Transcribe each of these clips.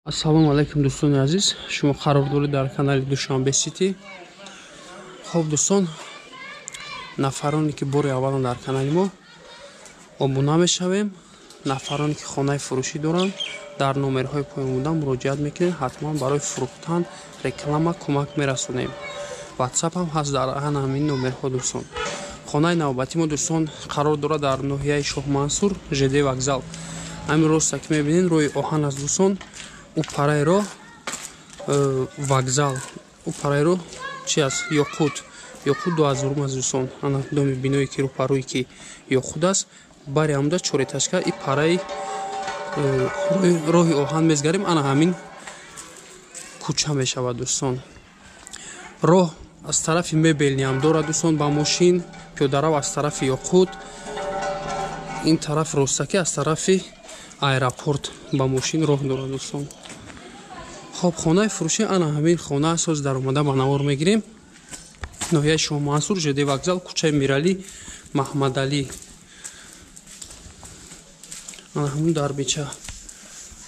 Ассалому алайкум дӯстони азиз, шумо қарор доред дар канали Душанбе Сити. Хоб дӯстон, нафароне ки бори аввалан дар канали мо обуна мешавем, нафароне ки хонаи фурӯшӣ доранд, дар номерҳои поёнбуда муроҷиат мекунед, ҳатман барои фурӯхтан реклама кӯмак мерасонем. WhatsApp ҳам ҳаст дар ҳамин номерҳо дӯстон. Хонаи навбатӣ мо дӯстон қарор дорад дар ноҳияи Шоҳ Мансур, ЖД вокзал. Ҳамин роста ки мебинед роҳи оҳан аст дӯстон. Упарайро вокзал, упарайро чи аст? Ёқут 2000 аст дӯстон. Ана доми биное ки рӯпарӯи ки Ёқут аст, бари ҳамда чорэташка и параи роҳи оҳан мезгарем. Ана ҳамин кӯча мешавад дӯстон. Роҳ аз тарафи мебелни ҳам дорад дӯстон ба мошин, пиёдарав аз тарафи Ёқут, ин тараф ростаки аз тарафи аэропорт ба мошин роҳ дорад дӯстон. Хоб, хонаи фурӯшӣ ана ҳамин хона асос дар омада ба навор мегирем. Ноҳияи Шоҳ Мансур, ЖД вокзал, кӯчаи Миралӣ, Маҳмадалӣ. Ана ҳамин дарбича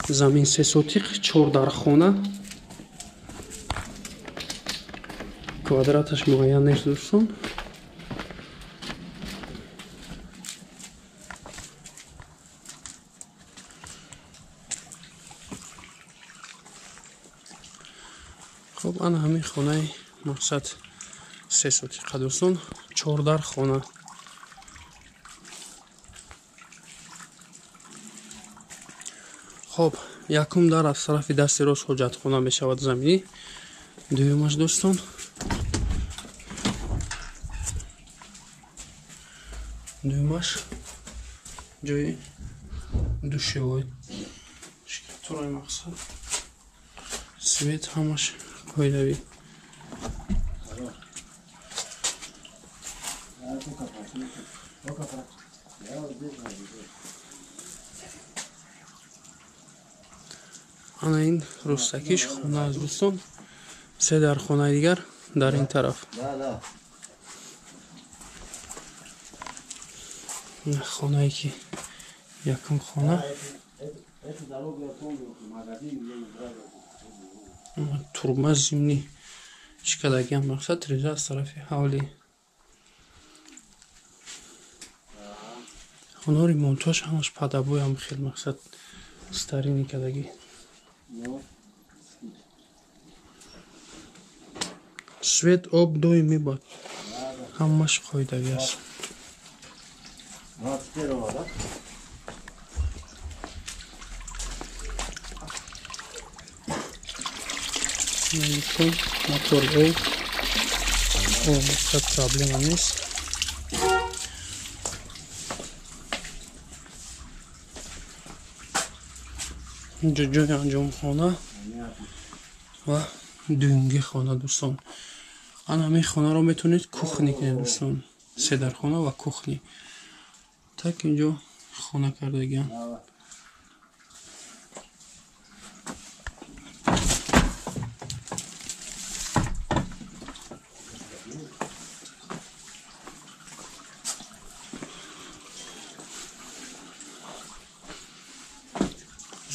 замин 3 сотиқ, 4 дар хона. Квадраташ муайян нест дӯстон. Хоб, ана ҳамин хонаи мақсад 3 сотиқа дӯстон, 4 дар хона. Хоб, якум дар аз тарафи дасти рост ҳоҷатхона мешавад заминӣ. Дуюмаш дӯстон, дуюмаш ҷои душевой турои мақсад свет ҳамаш қоидави. Ана ин ростакиш хона аст дӯстон. 3 дар хонаи дигар дар ин тараф. Хонае ки якум хона турба зимнӣ шикадагиам мақсад реза аз тарафи ҳавли хонаи ремонтош ҳамаш падабой ҳам хел мақсад старини кадаги. Свет об доимӣ бод ҳамаш қоидави аст. Мотор мақсад проблема нест. инҷо ҷои анҷомхона ва дуюмги хона дӯстон. ана ҳамин хонаро метавонед кухни кунед дӯстон. 3 дар хона ва кухни. Так инҷо хона кардагиам.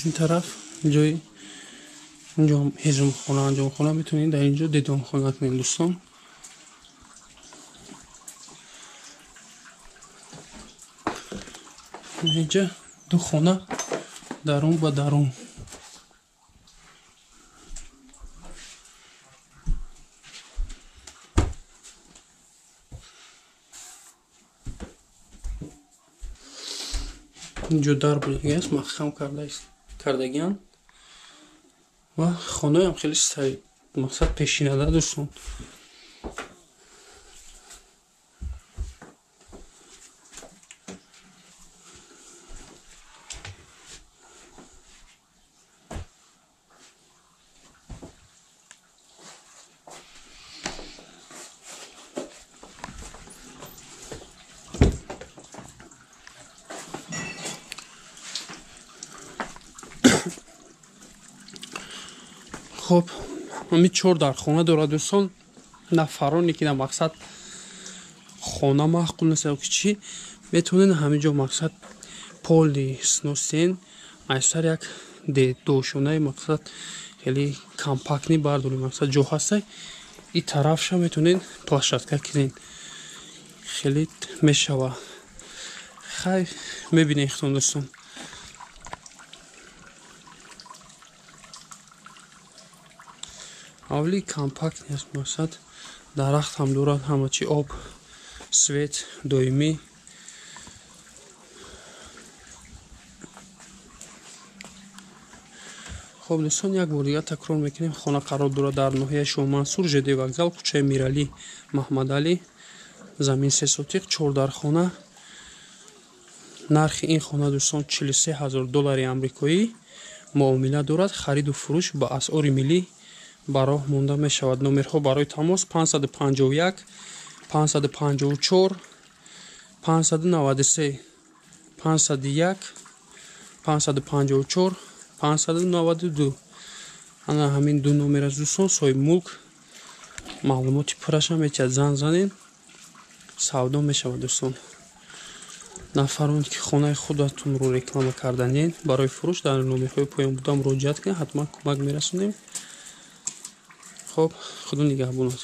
ин тараф ҷои инҷо ҳизмхона, анҷомхона метавонед дар инҷо дидонхона кунед дӯстон. инҷа ду хона дарун ба дарун. инҷо дар будагӣ аст, махкам кардагианд ва хонаам хеле стари мақсад пешинада дӯстон. Хоб, ҳамин 4 дар хона дорад дӯстон. Нафароне ки на мақсад хона маҳқул нест ё ки чӣ, метавонед ҳамин ҷо мақсад поли сносен айсар як дошунаи мақсад хеле компактни бардорем. Мақсад ҷо ҳастай и тарафша метонед площадка кунед. Хеле мешава. Хай мебинед худон дӯстон. авли компактни аст. Мақсад дарахт ҳам дорад, ҳама чи об, свет доимӣ. خب دوستان یک بار دیگه تکرار میکنیم. خانه قرار دارد در ناحیه شاه منصور، ژد وокзал، کوچه میرعلی محمد علی، زمین 3 سوتیق، 4 در خانه. نرخ این خانه دوستان $43000 آمریکایی معامله دارد. خرید و فروش با اسعار ملی برای مانده می شود. نمرها برای تماس 551 554 593 501 554 592. ана ҳамин ду номер аз дӯстон соҳиби мулк маълумоти пурраша метиҳад занг занед, савдо мешавад. дӯстон нафароне ки хонаи худатонро реклама карданед барои фурӯш дар номерҳои поён буда муроҷиат кунед, ҳатман кӯмак мерасонем. хоб худо нигаҳбонад.